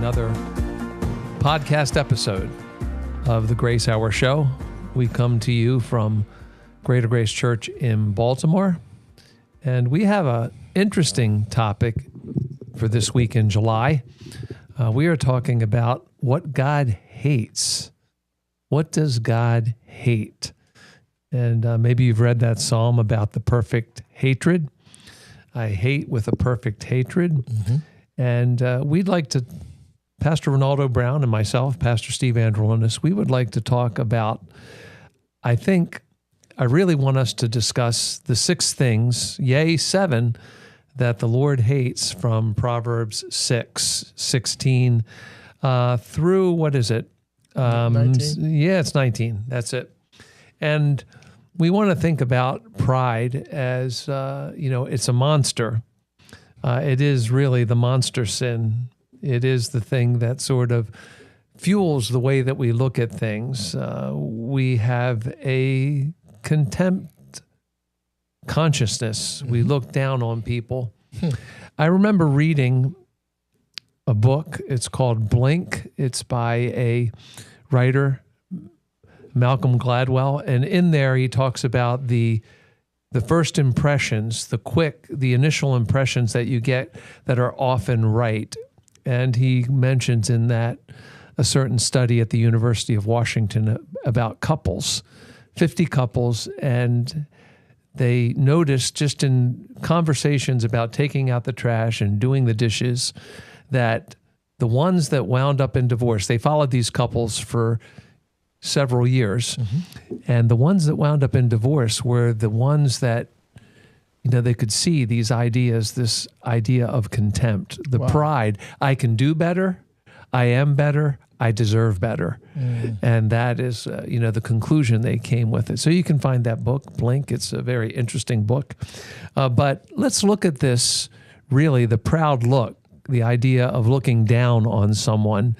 another podcast episode of the Grace Hour Show. We come to you from Greater Grace Church in Baltimore, and we have an interesting topic for this week in July. We are talking about what God hates. What does God hate? And maybe you've read that psalm about the perfect hatred. I hate with a perfect hatred. Mm-hmm. And we'd like to, Pastor Renaldo Brown and myself, Pastor Steve Andrulonis, we would like to talk about, I really want us to discuss the 6 things, yea, 7, that the Lord hates from Proverbs 6:16 through, what is it? 19? Yeah, it's 19. That's it. And we want to think about pride as, it's a monster. It is really the monster sin. It is the thing that sort of fuels the way that we look at things. We have a contempt consciousness. We look down on people. I remember reading a book. It's called Blink. It's by a writer, Malcolm Gladwell, and in there he talks about the first impressions, the initial impressions that you get that are often right. And he mentions in that a certain study at the University of Washington about couples, 50 couples, and they noticed just in conversations about taking out the trash and doing the dishes that the ones that wound up in divorce, they followed these couples for several years. Mm-hmm. And the ones that wound up in divorce were the ones that, they could see this idea of contempt, the pride. I can do better. I am better. I deserve better. Mm. And that is, the conclusion they came with it. So you can find that book, Blink. It's a very interesting book. But let's look at this, really, the proud look, the idea of looking down on someone.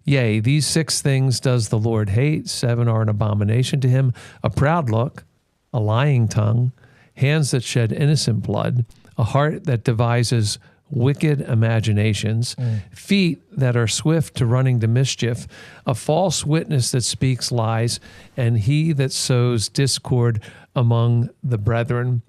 Yea, these 6 things does the Lord hate. 7 are an abomination to him. A proud look, a lying tongue, hands that shed innocent blood, a heart that devises wicked imaginations, feet that are swift to running to mischief, a false witness that speaks lies, and he that sows discord among the brethren.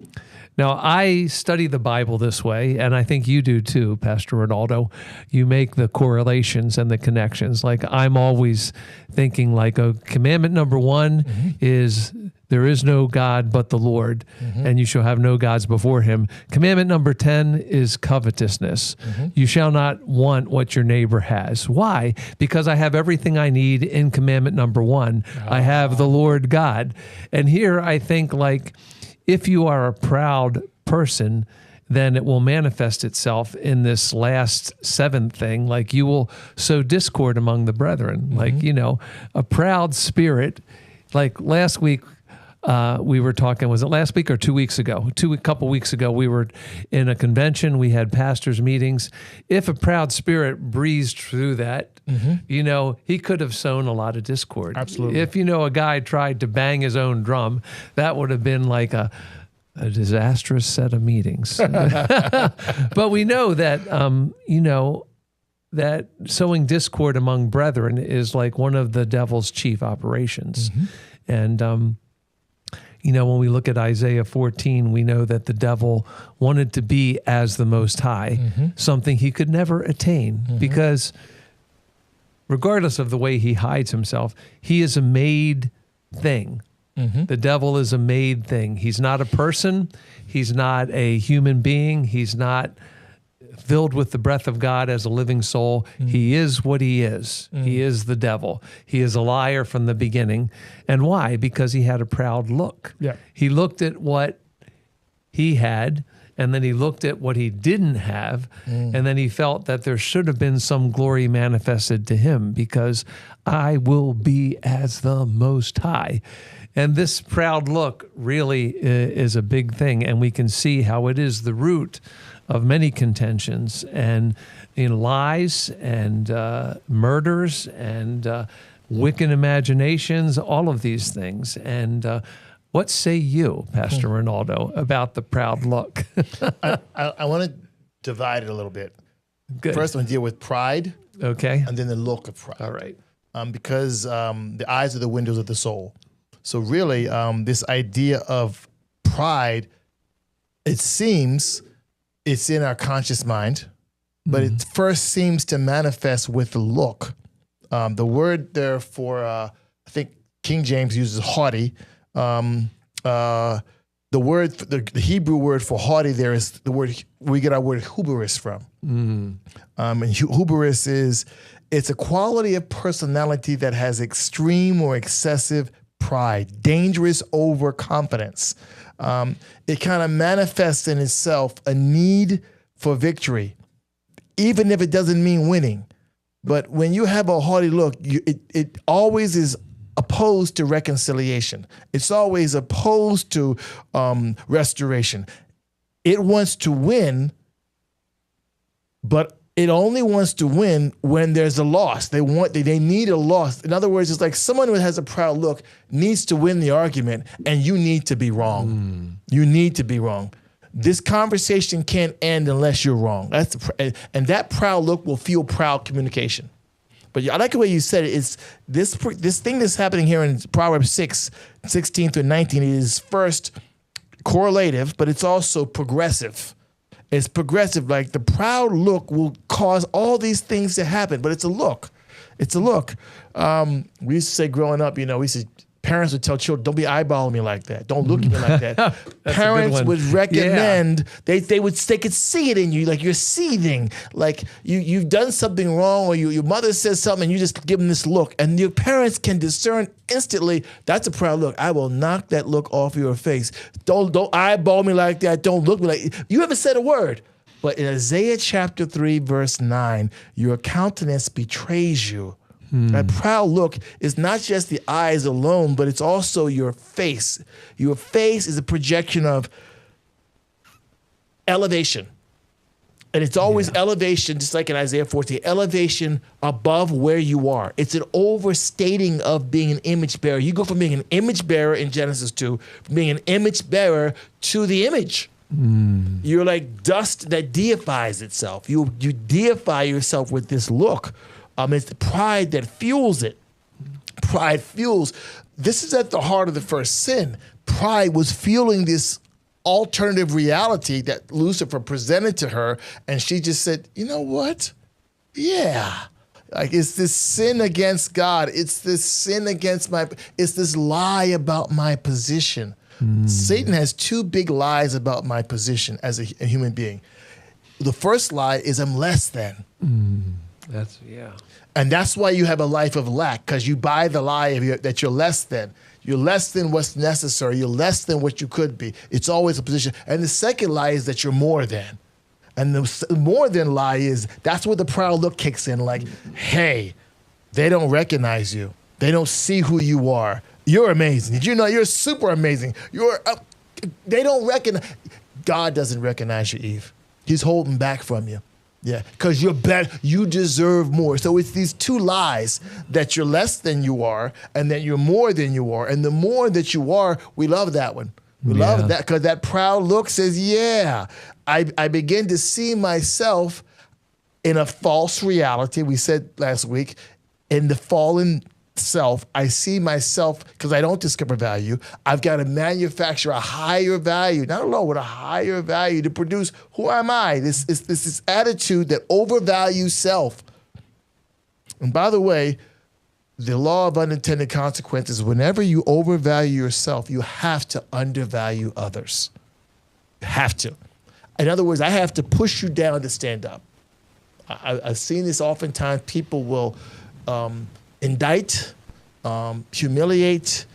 Now, I study the Bible this way, and I think you do too, Pastor Renaldo. You make the correlations and the connections. Like, I'm always thinking commandment number 1 is there is no God but the Lord, and you shall have no gods before him. Commandment number 10 is covetousness. You shall not want what your neighbor has. Why? Because I have everything I need in commandment number 1. I have the Lord God. And here I think if you are a proud person, then it will manifest itself in this last 7th thing. You will sow discord among the brethren. A proud spirit. Last week, we were talking, was it last week or 2 weeks ago? A couple weeks ago, we were in a convention. We had pastors' meetings. If a proud spirit breezed through that, he could have sown a lot of discord. Absolutely. If, a guy tried to bang his own drum, that would have been like a disastrous set of meetings. But we know that, that sowing discord among brethren is one of the devil's chief operations. And, when we look at Isaiah 14, we know that the devil wanted to be as the Most High, something he could never attain, because regardless of the way he hides himself, he is a made thing. The devil is a made thing. He's not a person. He's not a human being. He's not filled with the breath of God as a living soul. He is what he is. He is the devil. He is a liar from the beginning. And why? Because he had a proud look. Yeah. He looked at what he had, and then he looked at what he didn't have, and then he felt that there should have been some glory manifested to him, because I will be as the Most High. And this proud look really is a big thing, and we can see how it is the root of many contentions and lies and murders and wicked imaginations, all of these things. And what say you, Pastor Renaldo, about the proud look? I want to divide it a little bit. Good. First, I want to deal with pride, Okay. and then the look of pride. All right. Because the eyes are the windows of the soul. So really, this idea of pride, it seems it's in our conscious mind, but it first seems to manifest with the look. The word there for, I think King James uses haughty. The word, the Hebrew word for haughty there is the word, we get our word hubris from. And hubris it's a quality of personality that has extreme or excessive pride, dangerous overconfidence. It kind of manifests in itself a need for victory, even if it doesn't mean winning. But when you have a haughty look, it always is opposed to reconciliation. It's always opposed to restoration. It wants to win, but it only wants to win when there's a loss. They need a loss. In other words, it's like someone who has a proud look needs to win the argument, and you need to be wrong. You need to be wrong. This conversation can't end unless you're wrong. And that proud look will fuel proud communication. But I like the way you said it. It's this thing that's happening here in Proverbs 6:16 through 19 is first correlative, but it's also progressive. It's progressive. Like the proud look will cause all these things to happen, but it's a look. It's a look. We used to say growing up, parents would tell children, don't be eyeballing me like that. Don't look at me like that. Parents would recommend, they could see it in you, like you're seething, like you've done something wrong, or your mother says something and you just give them this look. And your parents can discern instantly, that's a proud look. I will knock that look off your face. Don't eyeball me like that. Don't look me like, you haven't said a word. But in Isaiah chapter 3, verse 9, your countenance betrays you. That proud look is not just the eyes alone, but it's also your face. Your face is a projection of elevation. And it's always elevation, just like in Isaiah 14, elevation above where you are. It's an overstating of being an image bearer. You go from being an image bearer in Genesis 2, from being an image bearer to the image. You're like dust that deifies itself. You deify yourself with this look. It's the pride that fuels it. Pride fuels. This is at the heart of the first sin. Pride was fueling this alternative reality that Lucifer presented to her, and she just said, you know what? Yeah. Like, it's this sin against God. It's this sin against it's this lie about my position. Satan has two big lies about my position as a human being. The first lie is I'm less than. And that's why you have a life of lack, because you buy the lie that you're less than. You're less than what's necessary. You're less than what you could be. It's always a position. And the second lie is that you're more than. And the more than lie is, that's where the proud look kicks in. Like, hey, they don't recognize you. They don't see who you are. You're amazing. Did you know you're super amazing? They don't recognize. God doesn't recognize you, Eve. He's holding back from you. Yeah, because you're better, you deserve more. So it's these two lies, that you're less than you are and that you're more than you are. And the more that you are, we love that one. We love that, because that proud look says, yeah, I begin to see myself in a false reality. We said last week, in the fallen self, I see myself, because I don't discover value. I've got to manufacture a higher value, not alone, with a higher value to produce who am I? This attitude that overvalues self. And by the way, the law of unintended consequences, whenever you overvalue yourself, you have to undervalue others. You have to. In other words, I have to push you down to stand up. I've seen this oftentimes. People will indict, humiliate,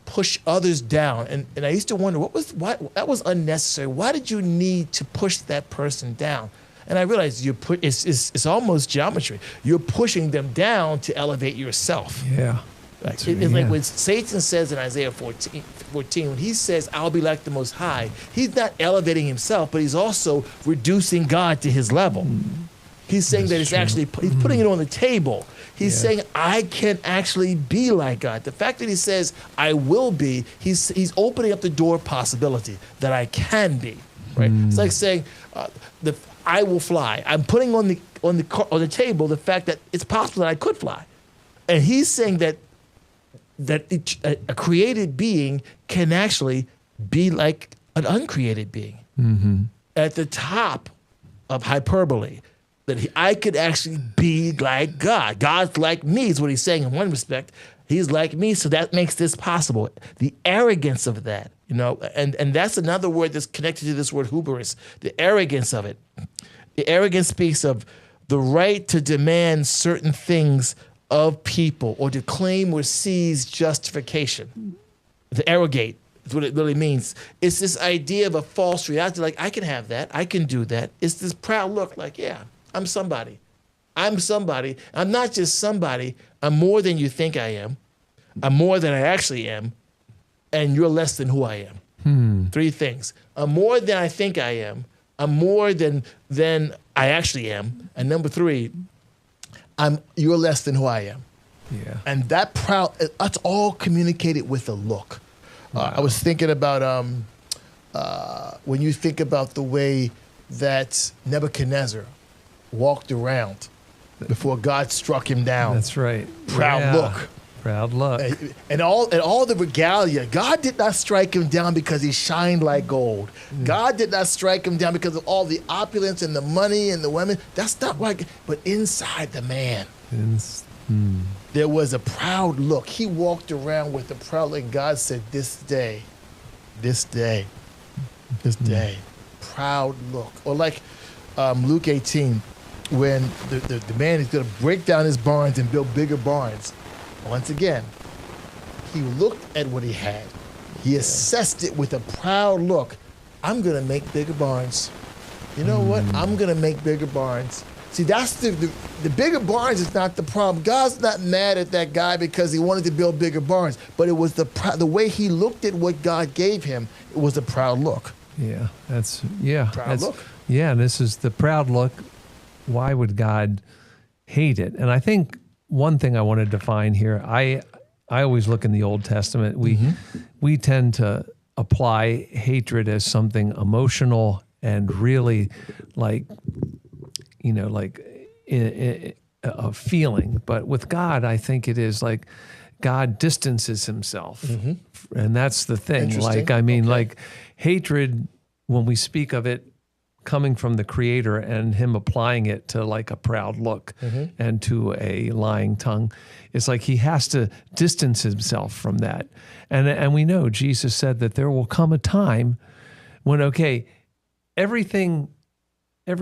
push others down. And I used to wonder, why that was unnecessary. Why did you need to push that person down? And I realized it's almost geometry. You're pushing them down to elevate yourself. Yeah. It's like when Satan says in Isaiah 14, when he says, I'll be like the Most High, he's not elevating himself, but he's also reducing God to his level. He's saying that he's putting it on the table. He's saying, I can actually be like God. The fact that he says, I will be, he's opening up the door of possibility that I can be. Right? It's like saying, I will fly. I'm putting on the table the fact that it's possible that I could fly. And he's saying that a created being can actually be like an uncreated being. Mm-hmm. At the top of hyperbole, that I could actually be like God. God's like me is what he's saying in one respect. He's like me, so that makes this possible. The arrogance of that, and that's another word that's connected to this word hubris, the arrogance of it. The arrogance speaks of the right to demand certain things of people or to claim or seize justification. To arrogate is what it really means. It's this idea of a false reality, like I can have that, I can do that. It's this proud look like, yeah, I'm somebody. I'm somebody. I'm not just somebody. I'm more than you think I am. I'm more than I actually am. And you're less than who I am. 3 things. I'm more than I think I am. I'm more than I actually am. And number 3, you're less than who I am. Yeah. And that's all communicated with a look. Wow. I was thinking about when you think about the way that Nebuchadnezzar walked around before God struck him down. That's right. Proud look. Proud look. And all the regalia. God did not strike him down because he shined like gold. God did not strike him down because of all the opulence and the money and the women. That's not like, but inside the man, there was a proud look. He walked around with a proud look, and God said, this day, proud look. Or like Luke 18, when the man is going to break down his barns and build bigger barns. Once again, he looked at what he had. He assessed it with a proud look. I'm going to make bigger barns. You know what? I'm going to make bigger barns. See, that's the bigger barns is not the problem. God's not mad at that guy because he wanted to build bigger barns, but it was the way he looked at what God gave him. It was a proud look. Yeah, Proud look. Yeah, and this is the proud look. Why would God hate it? And I think one thing I want to define here, I always look in the Old Testament. We tend to apply hatred as something emotional and really like a feeling. But with God, I think it is like God distances himself. And that's the thing. Like, I mean, like hatred, when we speak of it coming from the Creator and him applying it to like a proud look and to a lying tongue, it's like he has to distance himself from that. And we know Jesus said that there will come a time when, every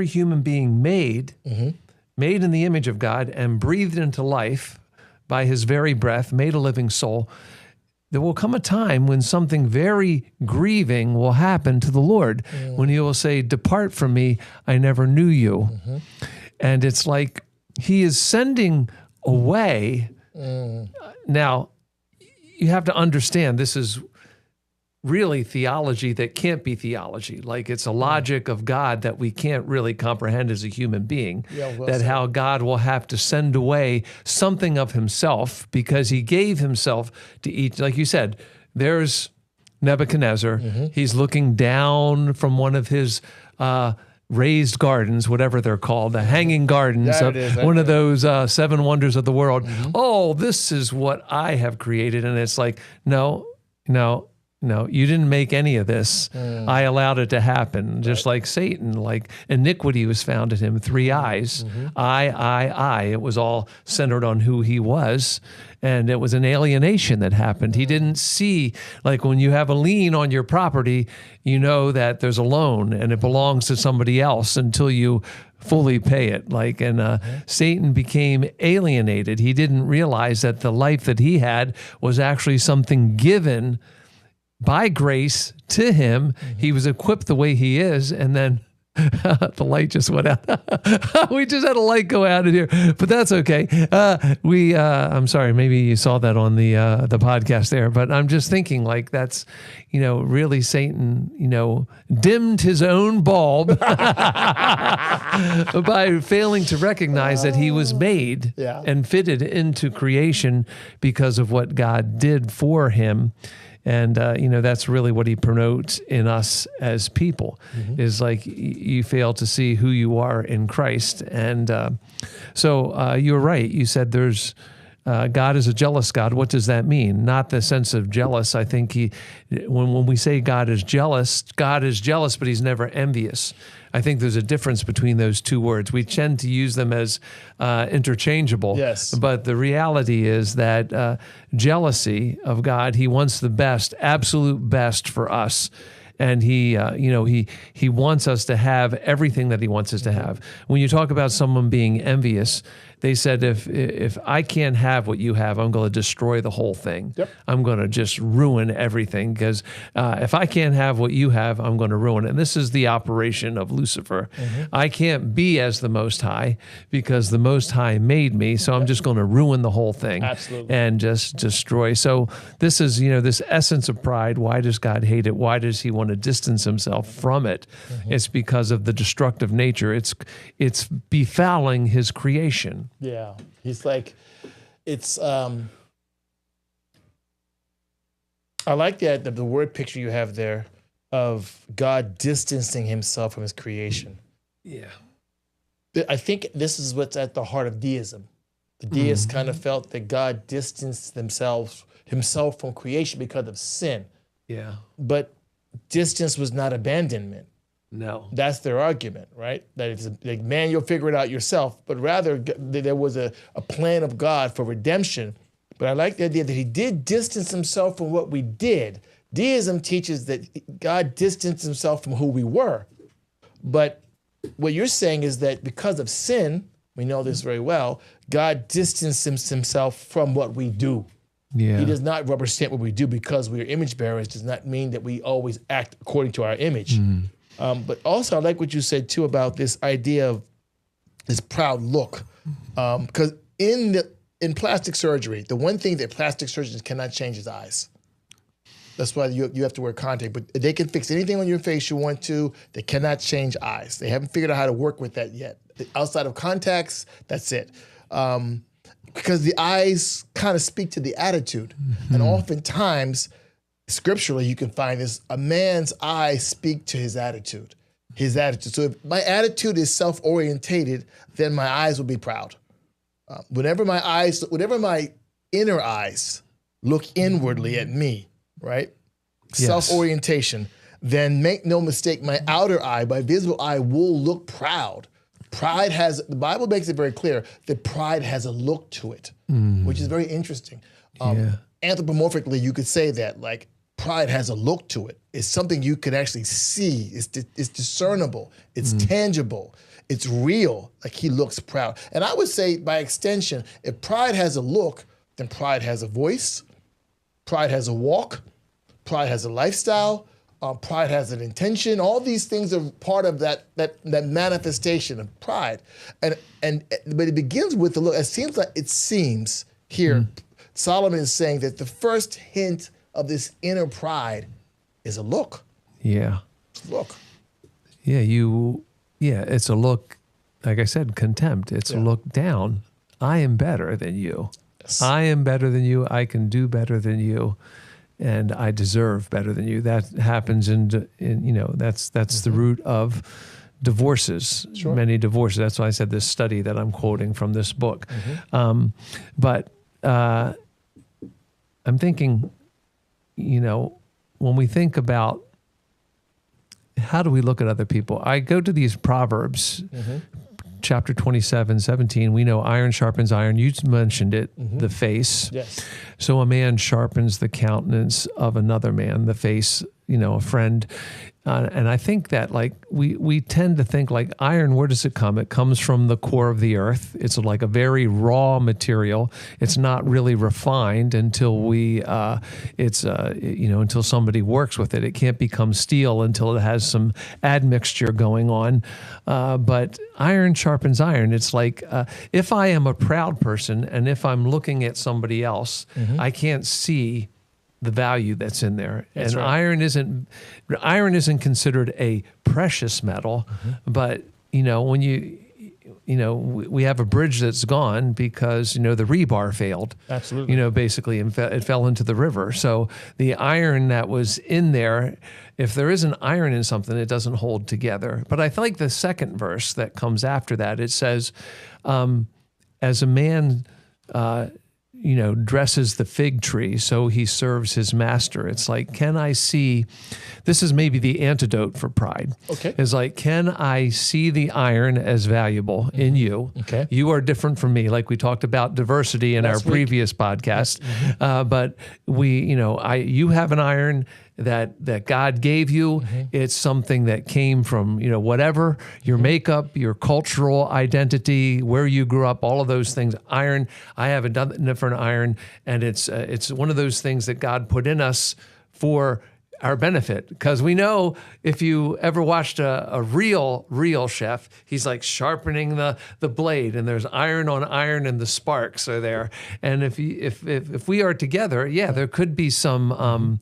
human being made in the image of God and breathed into life by his very breath, made a living soul, there will come a time when something very grieving will happen to the Lord, when he will say, "Depart from me, I never knew you." And it's like he is sending away. Now, you have to understand, this is really theology that can't be theology. Like it's a logic of God that we can't really comprehend as a human being. How God will have to send away something of himself because he gave himself to each. Like you said, there's Nebuchadnezzar. He's looking down from one of his raised gardens, whatever they're called, the hanging gardens, one of those 7 wonders of the world. Oh, this is what I have created. And it's like, no, you didn't make any of this. I allowed it to happen. Just like Satan, like iniquity was found in him, 3 eyes. I. It was all centered on who he was. And it was an alienation that happened. He didn't see, like when you have a lien on your property, you know that there's a loan and it belongs to somebody else until you fully pay it. Satan became alienated. He didn't realize that the life that he had was actually something given by grace to him. He was equipped the way he is, and then the light just went out. We just had a light go out in here, but that's okay. I'm sorry, maybe you saw that on the podcast there, but I'm just thinking like that's, really Satan, dimmed his own bulb by failing to recognize that he was made and fitted into creation because of what God did for him. And, that's really what he promotes in us as people is like you fail to see who you are in Christ. And so you're right. You said there's God is a jealous God. What does that mean? Not the sense of jealous. I think when we say God is jealous, but he's never envious. I think there's a difference between those two words. We tend to use them as interchangeable. Yes. But the reality is that jealousy of God, he wants the best, absolute best for us. And he wants us to have everything that he wants us to have. When you talk about someone being envious, they said, if I can't have what you have, I'm going to destroy the whole thing. Yep. I'm going to just ruin everything because if I can't have what you have, I'm going to ruin it. And this is the operation of Lucifer. I can't be as the Most High because the Most High made me, so I'm just going to ruin the whole thing. Absolutely. And just destroy. So this is, this essence of pride. Why does God hate it? Why does he want to distance himself from it? It's because of the destructive nature. It's befouling his creation. Yeah. He's like, it's, I like that, the word picture you have there of God distancing himself from his creation. Yeah. I think this is what's at the heart of deism. The deists kind of felt that God distanced himself from creation because of sin. Yeah. But distance was not abandonment. No. That's their argument, right? That it's like, man, you'll figure it out yourself. But rather, there was a plan of God for redemption. But I like the idea that he did distance himself from what we did. Deism teaches that God distanced himself from who we were. But what you're saying is that because of sin, we know this very well, God distanced himself from what we do. Yeah. He does not rubber stamp what we do because we are image bearers. Does not mean that we always act according to our image. But also, I like what you said too about this idea of this proud look, because in plastic surgery, the one thing that plastic surgeons cannot change is eyes. That's why you have to wear contact. But they can fix anything on your face you want to. They cannot change eyes. They haven't figured out how to work with that yet. Outside of contacts, that's it. Because the eyes kind of speak to the attitude, and oftentimes, scripturally, you can find this: a man's eyes speak to his attitude. So if my attitude is self-orientated, then my eyes will be proud. Whenever my inner eyes look inwardly at me, right? Yes. Self-orientation, then make no mistake, my outer eye, my visible eye will look proud. The Bible makes it very clear that pride has a look to it, which is very interesting. Anthropomorphically, you could say that, like, pride has a look to it. It's something you can actually see. It's discernible. It's tangible. It's real. Like, he looks proud. And I would say, by extension, if pride has a look, then pride has a voice, pride has a walk, pride has a lifestyle, pride has an intention. All these things are part of that manifestation of pride. But it begins with the look. It seems here, Solomon is saying that the first hint of this inner pride is a look. Yeah. It's a look. Yeah, it's a look, like I said, contempt. It's a look down. I am better than you. Yes. I am better than you. I can do better than you. And I deserve better than you. That happens that's the root of divorces, many divorces. That's why I said this study that I'm quoting from this book. But I'm thinking, when we think about how do we look at other people, I go to these Proverbs, chapter 27:17. We know iron sharpens iron. You mentioned it, the face. Yes. So a man sharpens the countenance of another man, the face, a friend. And I think that, like, we tend to think, like, iron, where does it come? It comes from the core of the earth. It's like a very raw material. It's not really refined until until somebody works with it. It can't become steel until it has some admixture going on. But iron sharpens iron. It's like, if I am a proud person and if I'm looking at somebody else, I can't see the value that's in there. That's and right. iron isn't considered a precious metal, but when we have a bridge that's gone because, the rebar failed. Absolutely. Basically, and it fell into the river. So the iron that was in there, if there isn't iron in something, it doesn't hold together. But I like the second verse that comes after that. It says, as a man, dresses the fig tree, so he serves his master. It's like, can I see, this is maybe the antidote for pride. Okay. It's like, can I see the iron as valuable in you? Okay. You are different from me, like we talked about diversity in our previous podcast. But you have an iron that God gave you. It's something that came from, whatever, your makeup, your cultural identity, where you grew up, all of those things. Iron, I have a different iron, and it's one of those things that God put in us for our benefit. Because we know, if you ever watched a real chef, he's like sharpening the blade, and there's iron on iron, and the sparks are there. And if we are together, there could be some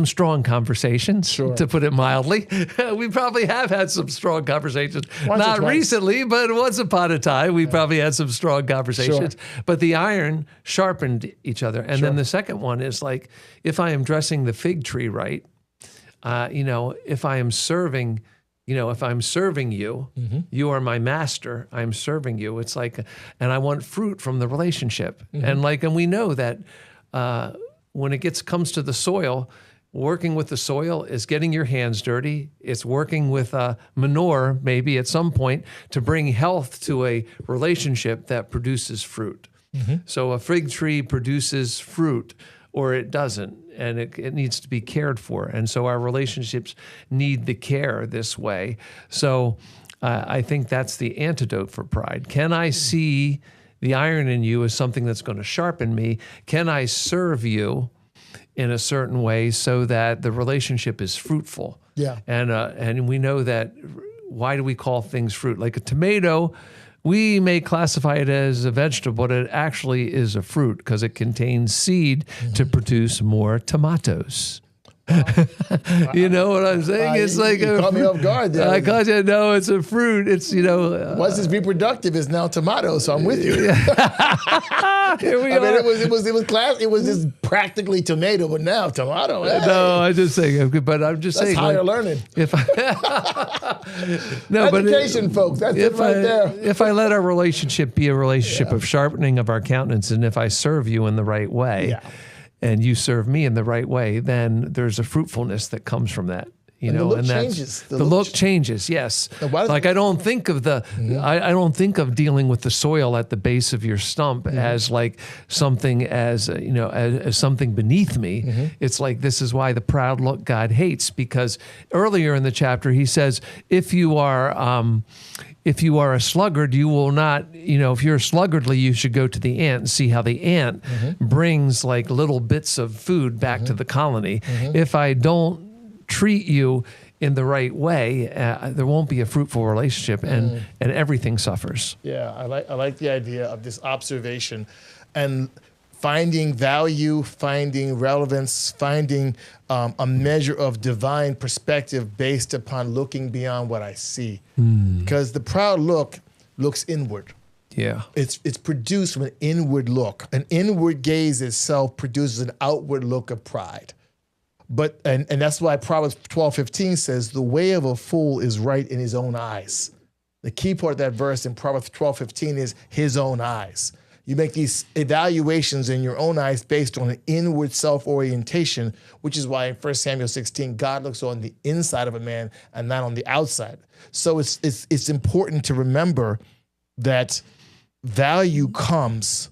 strong conversations, to put it mildly. We probably have had some strong conversations. Not recently, but once upon a time, we probably had some strong conversations. But the iron sharpened each other. And then the second one is like, if I am dressing the fig tree right, if I am serving, if I'm serving you, you are my master, I'm serving you. It's like, and I want fruit from the relationship. And we know that when it comes to the soil, working with the soil is getting your hands dirty. It's working with manure, maybe at some point, to bring health to a relationship that produces fruit. So a fig tree produces fruit, or it doesn't, and it needs to be cared for. And so our relationships need the care this way. So I think that's the antidote for pride. Can I see the iron in you as something that's going to sharpen me? Can I serve you in a certain way so that the relationship is fruitful? Yeah. And we know that, why do we call things fruit? Like a tomato, we may classify it as a vegetable, but it actually is a fruit because it contains seed to produce more tomatoes. You know what I'm saying? It's like you caught me off guard there. I caught you. No, it's a fruit. It's once it's reproductive, it's now tomato. So I'm with you. Here we are. It was just practically tomato, but now tomato. Hey. No, I'm just saying. But I'm just saying. That's higher learning. Education, folks. That's it right there. If I let our relationship be a relationship of sharpening of our countenance, and if I serve you in the right way. And you serve me in the right way, then there's a fruitfulness that comes from that. The look changes. The look changes, yes. Like I don't think of I don't think of dealing with the soil at the base of your stump as like something as something beneath me. It's like, this is why the proud look God hates, because earlier in the chapter he says, if you are a sluggard, you will not, if you're sluggardly, you should go to the ant and see how the ant brings like little bits of food back to the colony. If I don't treat you in the right way, there won't be a fruitful relationship, and everything suffers. Yeah, I like the idea of this observation and finding value, finding relevance, finding a measure of divine perspective based upon looking beyond what I see. Because the proud look looks inward. Yeah. It's produced from an inward look. An inward gaze itself produces an outward look of pride. But and that's why Proverbs 12:15 says, the way of a fool is right in his own eyes. The key part of that verse in Proverbs 12:15 is his own eyes. You make these evaluations in your own eyes based on an inward self-orientation, which is why in 1 Samuel 16, God looks on the inside of a man and not on the outside. So it's important to remember that value comes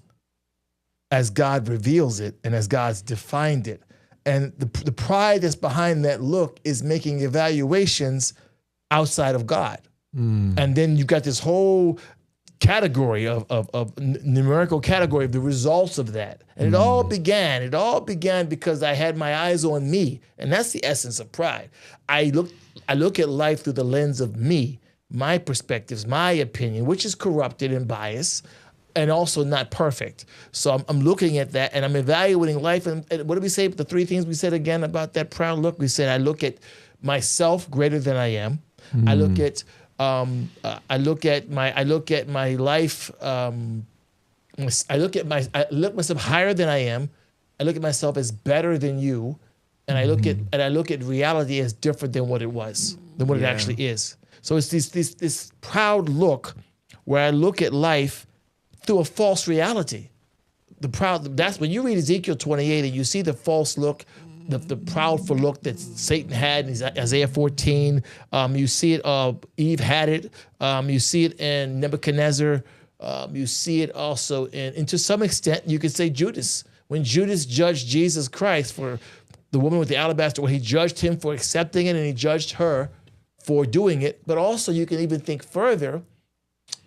as God reveals it and as God's defined it. And the pride that's behind that look is making evaluations outside of God. And then you've got this whole category of numerical category of the results of that. And it all began because I had my eyes on me. And that's the essence of pride. I look at life through the lens of me, my perspectives, my opinion, which is corrupted and biased and also not perfect. So I'm looking at that and I'm evaluating life. And what did we say? The three things we said again about that proud look? We said I look at myself greater than I am. I look at I look at my life. I look myself higher than I am. I look at myself as better than you, and I look at reality as different than what it was, than what it actually is. So it's this proud look where I look at life through a false reality. That's when you read Ezekiel 28 and you see the false look, the proudful look that Satan had in Isaiah 14. You see it, Eve had it. You see it in Nebuchadnezzar. You see it also and to some extent, you could say Judas. When Judas judged Jesus Christ for the woman with the alabaster, well, he judged him for accepting it and he judged her for doing it. But also you can even think further,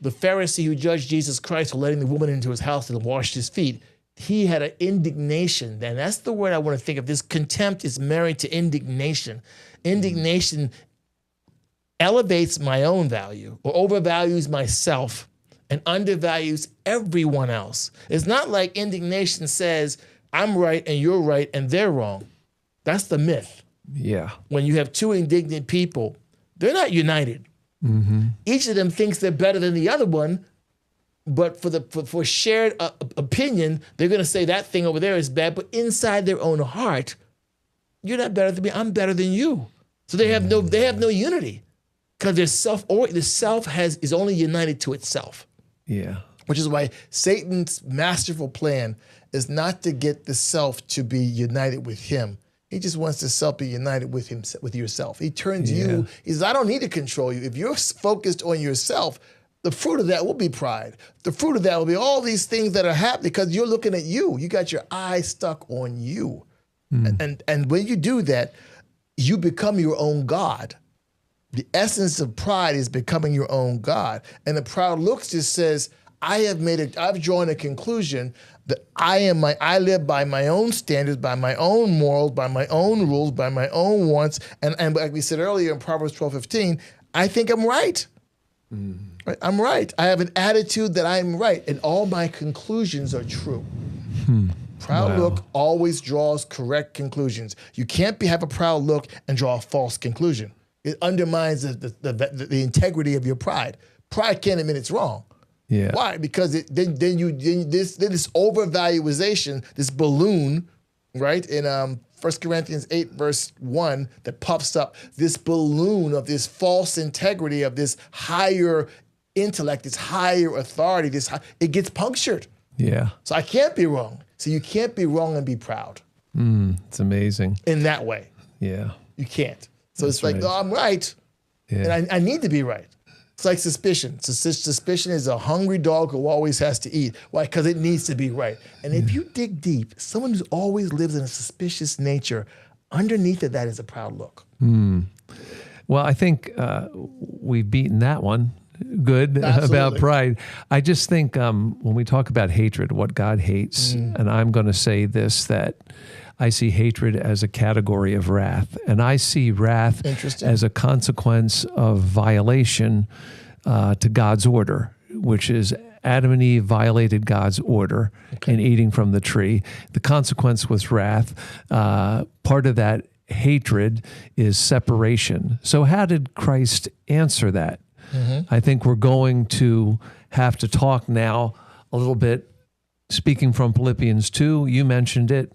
the Pharisee who judged Jesus Christ for letting the woman into his house and washed his feet, he had an indignation. And that's the word I want to think of. This contempt is married to indignation. Indignation elevates my own value or overvalues myself and undervalues everyone else. It's not like indignation says, I'm right and you're right and they're wrong. That's the myth. Yeah. When you have two indignant people, they're not united. Mm-hmm. Each of them thinks they're better than the other one, but for shared opinion, they're going to say that thing over there is bad, but inside their own heart, you're not better than me, I'm better than you. So they have no unity because the self is only united to itself. Yeah. Which is why Satan's masterful plan is not to get the self to be united with him. He just wants the self to be united with him, with yourself. He turns you, he says, I don't need to control you. If you're focused on yourself, the fruit of that will be pride. The fruit of that will be all these things that are happening because you're looking at you. You got your eyes stuck on you. And when you do that, you become your own God. The essence of pride is becoming your own God. And the proud looks just says, I've drawn a conclusion that I live by my own standards, by my own morals, by my own rules, by my own wants. And like we said earlier in Proverbs 12:15, I think I'm right. Right? I'm right. I have an attitude that I'm right. And all my conclusions are true. Proud look always draws correct conclusions. You can't have a proud look and draw a false conclusion. It undermines the integrity of your pride. Pride can't admit it's wrong. Yeah. Why? Because then this overvaluation, this balloon, right? In 1 Corinthians 8 verse 1 that pops up, this balloon of this false integrity, of this higher intellect, this higher authority, it gets punctured. Yeah. So I can't be wrong. So you can't be wrong and be proud. It's amazing. In that way. Yeah. You can't. So it's like, no, I'm right. Yeah. And I need to be right. It's like suspicion. Suspicion is a hungry dog who always has to eat. Why? Because it needs to be right. And if you dig deep, someone who always lives in a suspicious nature, underneath of that is a proud look. Well, I think we've beaten that one good. Absolutely. About pride. I just think when we talk about hatred, what God hates, and I'm going to say this, that I see hatred as a category of wrath, and I see wrath as a consequence of violation to God's order, which is Adam and Eve violated God's order in eating from the tree. The consequence was wrath. Part of that hatred is separation. So how did Christ answer that? I think we're going to have to talk now a little bit. Speaking from Philippians 2, you mentioned it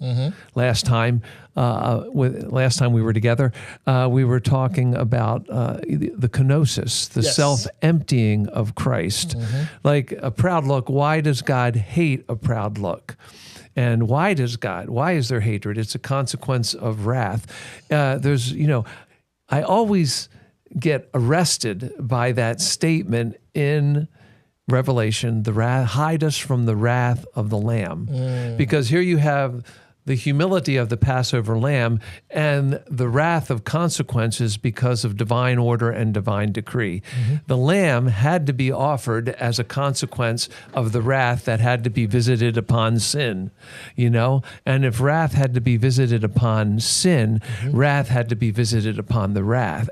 last time. Last time we were together, we were talking about the kenosis, the self-emptying of Christ. Like a proud look, why does God hate a proud look? And why is there hatred? It's a consequence of wrath. I always get arrested by that statement in Revelation, hide us from the wrath of the Lamb. Because here you have the humility of the Passover lamb and the wrath of consequences because of divine order and divine decree. The lamb had to be offered as a consequence of the wrath that had to be visited upon sin, And if wrath had to be visited upon sin, wrath had to be visited upon the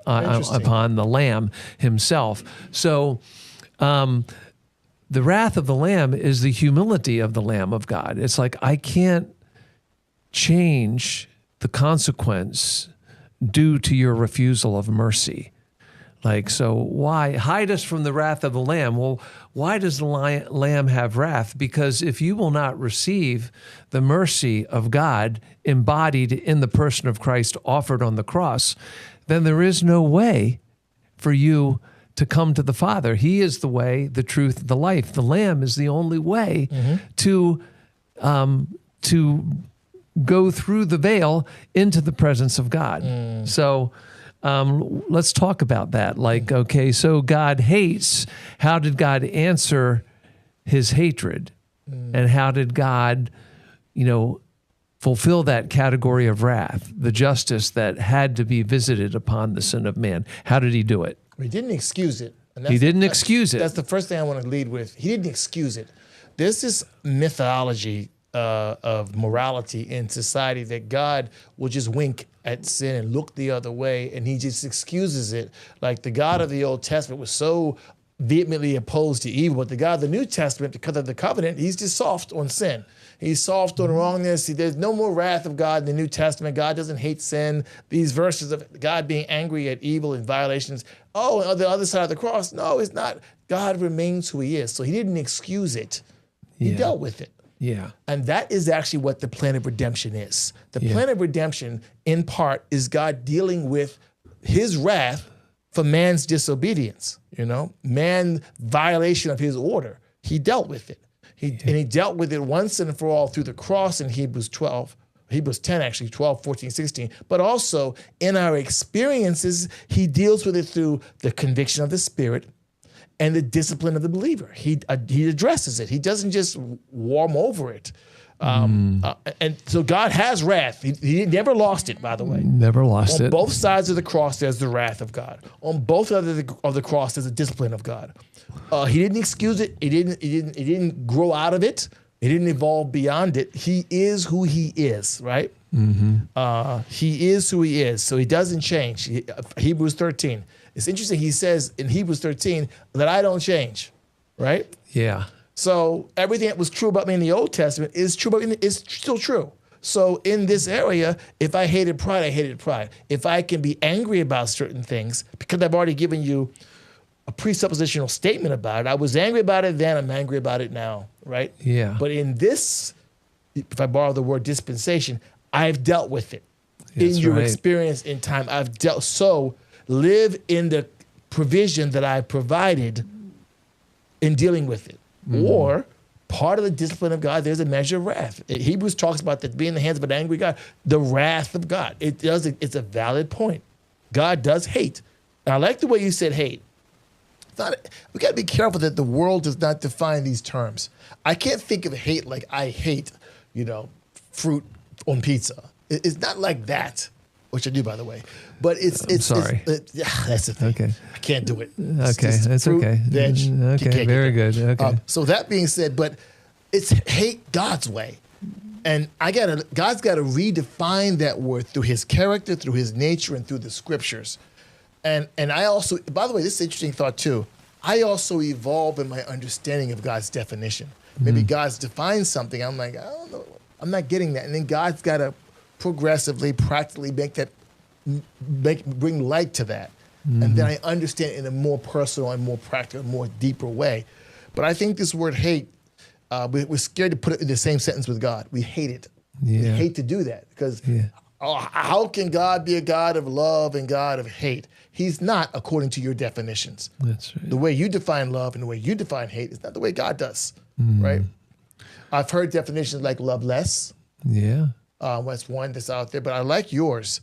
upon the lamb himself. So, the wrath of the Lamb is the humility of the Lamb of God. It's like, I can't change the consequence due to your refusal of mercy. Like, so why hide us from the wrath of the Lamb? Well, why does the Lamb have wrath? Because if you will not receive the mercy of God embodied in the person of Christ offered on the cross, then there is no way for you to come to the Father. He is the way, the truth, the life. The Lamb is the only way to go through the veil into the presence of God. So let's talk about that. Like, okay, so God hates. How did God answer his hatred? And how did God, fulfill that category of wrath, the justice that had to be visited upon the sin of man? How did he do it? He didn't excuse it. And He didn't excuse it. That's the first thing I want to lead with. He didn't excuse it. There's this mythology of morality in society that God will just wink at sin and look the other way, and he just excuses it. Like the God of the Old Testament was so vehemently opposed to evil, but the God of the New Testament, because of the covenant, he's just soft on sin. He's soft on wrongness. There's no more wrath of God in the New Testament. God doesn't hate sin. These verses of God being angry at evil and violations. Oh, on the other side of the cross, no, it's not. God remains who he is. So he didn't excuse it. He dealt with it. Yeah. And that is actually what the plan of redemption is. The plan of redemption, in part, is God dealing with his wrath for man's disobedience, man's violation of his order. He dealt with it. And he dealt with it once and for all through the cross in Hebrews 10 actually, 12, 14, 16. But also in our experiences, he deals with it through the conviction of the Spirit and the discipline of the believer. He addresses it. He doesn't just warm over it. And so God has wrath. He never lost it, by the way. Never lost it. On both sides of the cross, there's the wrath of God. On both sides of the cross, there's the discipline of God. He didn't excuse it. He didn't grow out of it. He didn't evolve beyond it. He is who he is, right? He is who he is. So he doesn't change. Hebrews 13. It's interesting. He says in Hebrews 13 that I don't change, right? Yeah. So everything that was true about me in the Old Testament is true about me, is still true. So in this area, if I hated pride, I hated pride. If I can be angry about certain things, because I've already given you a presuppositional statement about it, I was angry about it then, I'm angry about it now, right? Yeah. But in this, if I borrow the word dispensation, I've dealt with it. That's in your right. experience in time, I've dealt. So live in the provision that I provided in dealing with it. Or part of the discipline of God, there's a measure of wrath. Hebrews talks about that being in the hands of an angry God, the wrath of God. It's a valid point. God does hate. And I like the way you said hate. We got to be careful that the world does not define these terms. I can't think of hate like I hate, fruit on pizza. It's not like that, which I do, by the way. But it's sorry. That's the thing. Okay. I can't do it. Okay, It's that's okay. Veg, you Okay, can't very get good. Okay. so that being said, but it's hate God's way. And God's got to redefine that word through his character, through his nature, and through the scriptures. And I also, by the way, this is an interesting thought too. I also evolve in my understanding of God's definition. Maybe God's defined something. I'm like, I don't know. I'm not getting that. And then God's got to progressively, practically bring light to that. And then I understand it in a more personal and more practical, more deeper way. But I think this word hate, we're scared to put it in the same sentence with God. We hate it. Yeah. We hate to do that because how can God be a God of love and God of hate? He's not, according to your definitions. That's right. The way you define love and the way you define hate is not the way God does, right? I've heard definitions like love less. Yeah. That's one that's out there, but I like yours,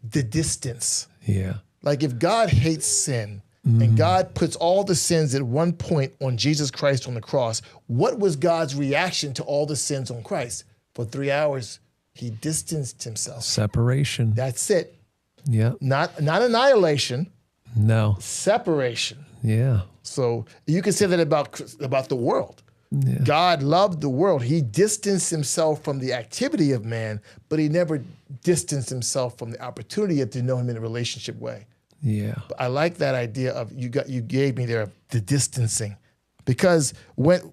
the distance. Yeah. Like if God hates sin and God puts all the sins at one point on Jesus Christ on the cross, what was God's reaction to all the sins on Christ? For 3 hours, he distanced himself. Separation. That's it. Yeah. Not annihilation, No. separation. Yeah. So you can say that about the world. Yeah. God loved the world. He distanced himself from the activity of man, but he never distanced himself from the opportunity to know him in a relationship way. Yeah. But I like that idea of you gave me there, the distancing, because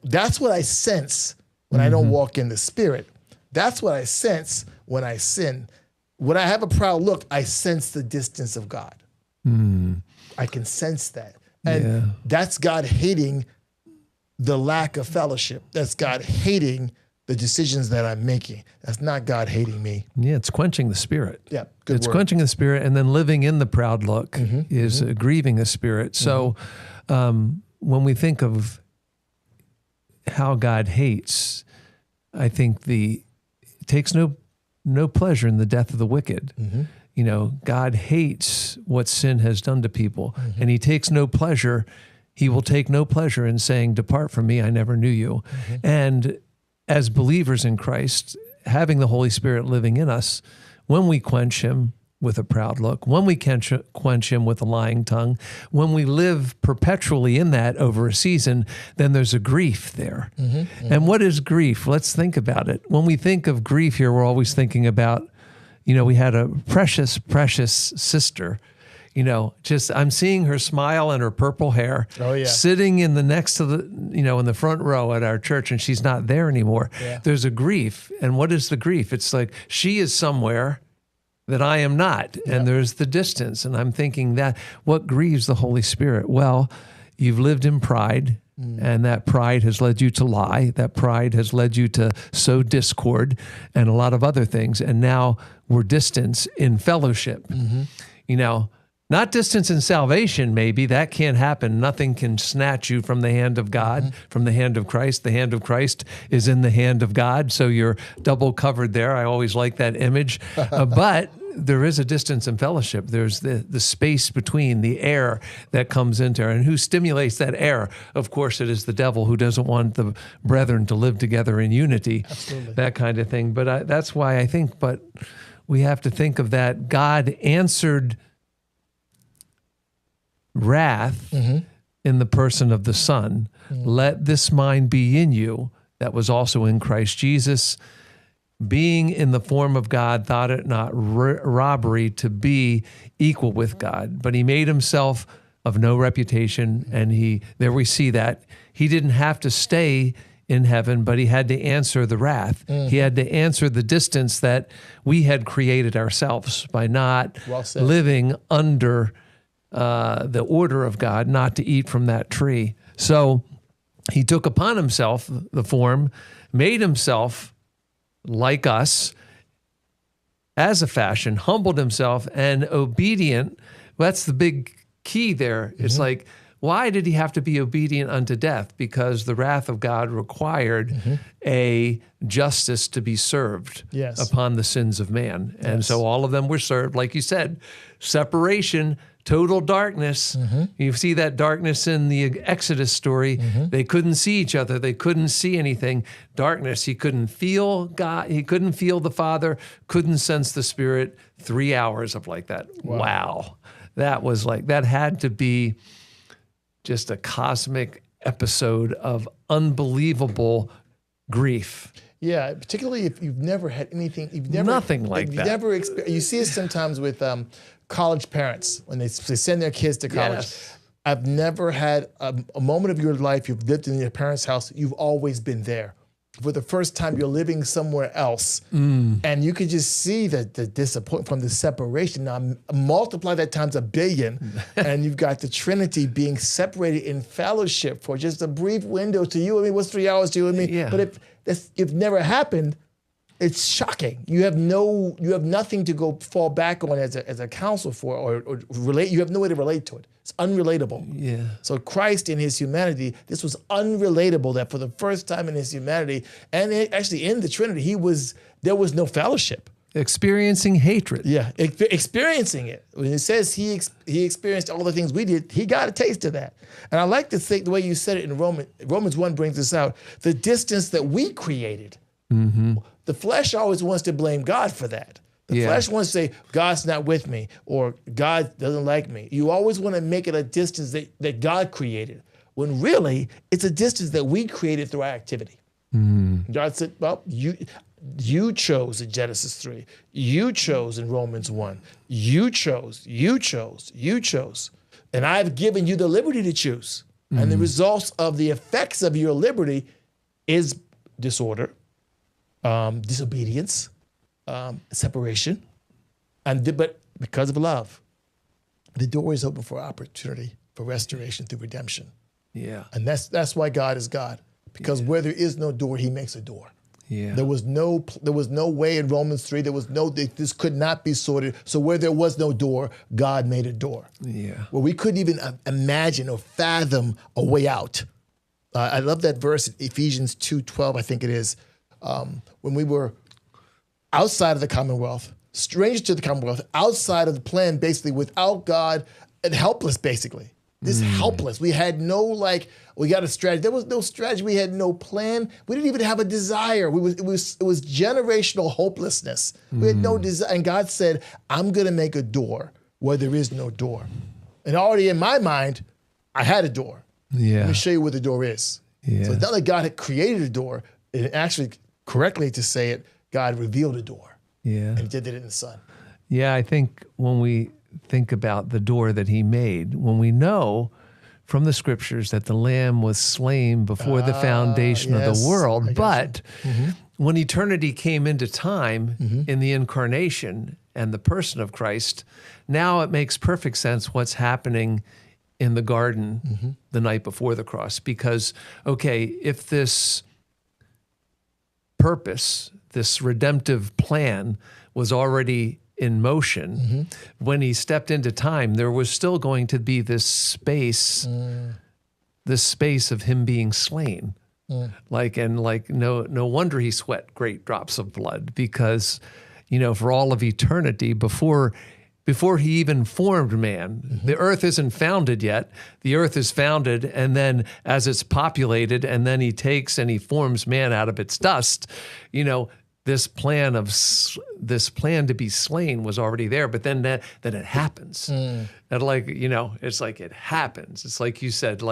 that's what I sense when I don't walk in the Spirit. That's what I sense when I sin. When I have a proud look, I sense the distance of God. I can sense that. And that's God hating the lack of fellowship. That's God hating the decisions that I'm making. That's not God hating me. Yeah, it's quenching the spirit. Yeah, good It's word. quenching the spirit, and then living in the proud look is grieving the spirit. So when we think of how God hates, I think it takes no pleasure in the death of the wicked. You know, God hates what sin has done to people, and he takes no pleasure. He will take no pleasure in saying, "Depart from me, I never knew you." And as believers in Christ, having the Holy Spirit living in us, when we quench him with a proud look, when we quench him with a lying tongue, when we live perpetually in that over a season, then there's a grief there. And what is grief? Let's think about it. When we think of grief here, we're always thinking about, you know, we had a precious, precious sister. You know, just I'm seeing her smile and her purple hair sitting in the next to the, you know, in the front row at our church, and she's not there anymore. There's a grief. And what is the grief? It's like she is somewhere that I am not. And there's the distance. And I'm thinking that what grieves the Holy Spirit? Well, you've lived in pride. And that pride has led you to lie. That pride has led you to sow discord and a lot of other things. And now we're distance in fellowship. You know, not distance in salvation, maybe. That can't happen. Nothing can snatch you from the hand of God, from the hand of Christ. The hand of Christ is in the hand of God. So you're double covered there. I always like that image. But there is a distance in fellowship. There's the space between, the air that comes into her. And who stimulates that air? Of course, it is the devil, who doesn't want the brethren to live together in unity. Absolutely. That kind of thing. But that's why I think, but we have to think of that. God answered wrath in the person of the Son. Let this mind be in you that was also in Christ Jesus. Being in the form of God, thought it not robbery to be equal with God, but he made himself of no reputation. And there we see that he didn't have to stay in heaven, but he had to answer the wrath. He had to answer the distance that we had created ourselves by not living under the order of God, not to eat from that tree. So he took upon himself the form, made himself like us as a fashion, humbled himself, and obedient. That's the big key there. It's like, why did he have to be obedient unto death? Because the wrath of God required a justice to be served upon the sins of man. And so all of them were served, like you said, separation, total darkness. You see that darkness in the Exodus story. They couldn't see each other. They couldn't see anything. Darkness. He couldn't feel God. He couldn't feel the Father, couldn't sense the Spirit. 3 hours of like that. Wow. That was like, that had to be just a cosmic episode of unbelievable grief. Yeah, particularly if you've never had anything, Nothing like that. You see it sometimes with college parents when they send their kids to college. I've never had a moment of your life you've lived in your parents' house. You've always been there. For the first time, you're living somewhere else, and you can just see the disappointment from the separation. Now, multiply that times 1 billion, and you've got the Trinity being separated in fellowship for just a brief window to you and me. What's 3 hours to you and me? Yeah. But if it never happened, it's shocking. You have nothing to go fall back on as a counsel for or relate. You have no way to relate to it. It's unrelatable. Yeah. So Christ in his humanity, this was unrelatable. That for the first time in his humanity, and actually in the Trinity, there was no fellowship. Experiencing hatred. Yeah, experiencing it. When it says he experienced all the things we did, he got a taste of that. And I like to think the way you said it in Romans 1 brings this out, the distance that we created. The flesh always wants to blame God for that. The flesh wants to say, God's not with me, or God doesn't like me. You always want to make it a distance that God created, when really it's a distance that we created through our activity. God said, well, you chose in Genesis 3. You chose in Romans 1. You chose. And I've given you the liberty to choose. And the results of the effects of your liberty is disorder, disobedience, separation, but because of love. the door is open for opportunity, for restoration through redemption. Yeah. And that's why God is God. Because where there is no door, he makes a door. Yeah. There was no way in Romans 3. This could not be sorted. So where there was no door, God made a door. Yeah. Where we couldn't even imagine or fathom a way out. I love that verse, Ephesians 2:12, I think it is. When we were outside of the Commonwealth, strangers to the Commonwealth, outside of the plan, basically without God, and helpless, basically. Helpless. We had we got a strategy. There was no strategy. We had no plan. We didn't even have a desire. It was generational hopelessness. We had no desire. And God said, I'm going to make a door where there is no door. And already in my mind, I had a door. Yeah. Let me show you where the door is. Yeah. So it's not like God had created a door. It actually, correctly to say it, God revealed a door. Yeah. And he did it in the Son. Yeah, I think when we think about the door that he made, when we know from the scriptures that the Lamb was slain before the foundation of the world, but when eternity came into time in the incarnation and the person of Christ, now it makes perfect sense what's happening in the garden the night before the cross. Because, okay, if this purpose, this redemptive plan was already in motion, when he stepped into time, there was still going to be this space of him being slain. No wonder he sweat great drops of blood, because, for all of eternity, before he even formed man, the earth isn't founded yet. The earth is founded, and then as it's populated, and then he takes and he forms man out of its dust, this plan to be slain was already there, but then it happens. And it's like it happens. It's like you said,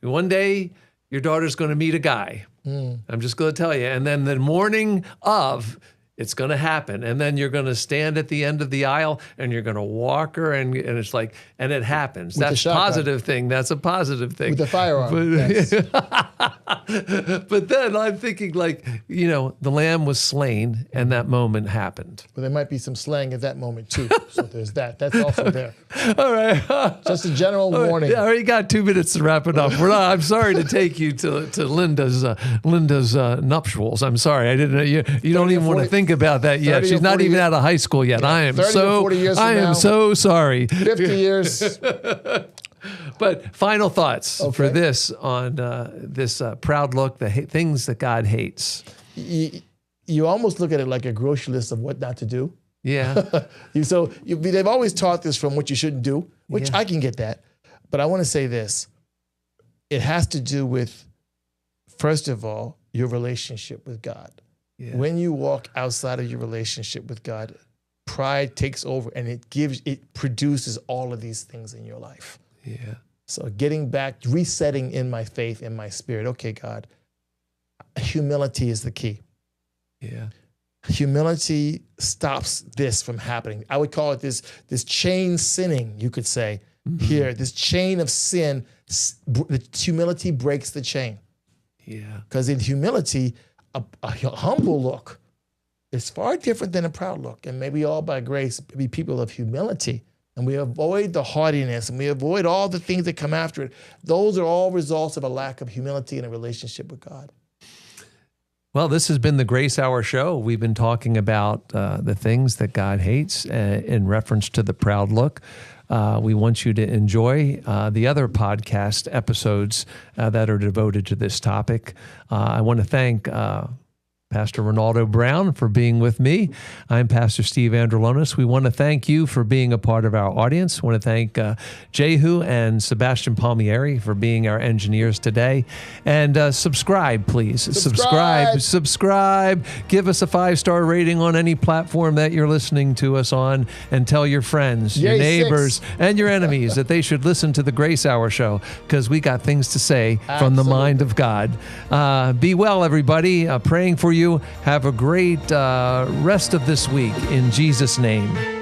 one day your daughter's going to meet a guy. I'm just going to tell you. And then the morning of, it's going to happen. And then you're going to stand at the end of the aisle and you're going to walk her, and it's like, and it happens. That's a positive thing. That's a positive thing. With the firearm. Yes. But then I'm thinking, the Lamb was slain and that moment happened. Well, there might be some slang at that moment too. So there's that. That's also there. All right. Just a general warning. Yeah, I already got 2 minutes to wrap it up. I'm sorry to take you to Linda's nuptials. I'm sorry. I didn't know you don't even want to think about that yet. She's not even out of high school yet. I am 30 or 40 years from now, so sorry. 50 years. But final thoughts for this on this proud look, the things that God hates. You almost look at it like a grocery list of what not to do. Yeah. They've always taught this from what you shouldn't do, which I can get that. But I want to say this. It has to do with, first of all, your relationship with God. Yeah. When you walk outside of your relationship with God, pride takes over, and it produces all of these things in your life. Yeah. So getting back, resetting in my faith, in my spirit. Okay, God, humility is the key. Yeah. Humility stops this from happening. I would call it this chain sinning, you could say. Here, this chain of sin, the humility breaks the chain. Yeah. Because in humility, a humble look is far different than a proud look. And maybe all by grace be people of humility. And we avoid the haughtiness, and we avoid all the things that come after it. Those are all results of a lack of humility in a relationship with God. Well, this has been the Grace Hour Show. We've been talking about the things that God hates in reference to the proud look. We want you to enjoy the other podcast episodes that are devoted to this topic. I want to thank Pastor Renaldo Brown for being with me. I'm Pastor Steve Andrulonis. We want to thank you for being a part of our audience. We want to thank Jehu and Sebastian Palmieri for being our engineers today. And subscribe, please. Subscribe. Give us a 5-star rating on any platform that you're listening to us on, and tell your friends, your neighbors, and your enemies that they should listen to the Grace Hour Show, because we got things to say from the mind of God. Be well, everybody. Praying for you. Have a great rest of this week in Jesus' name.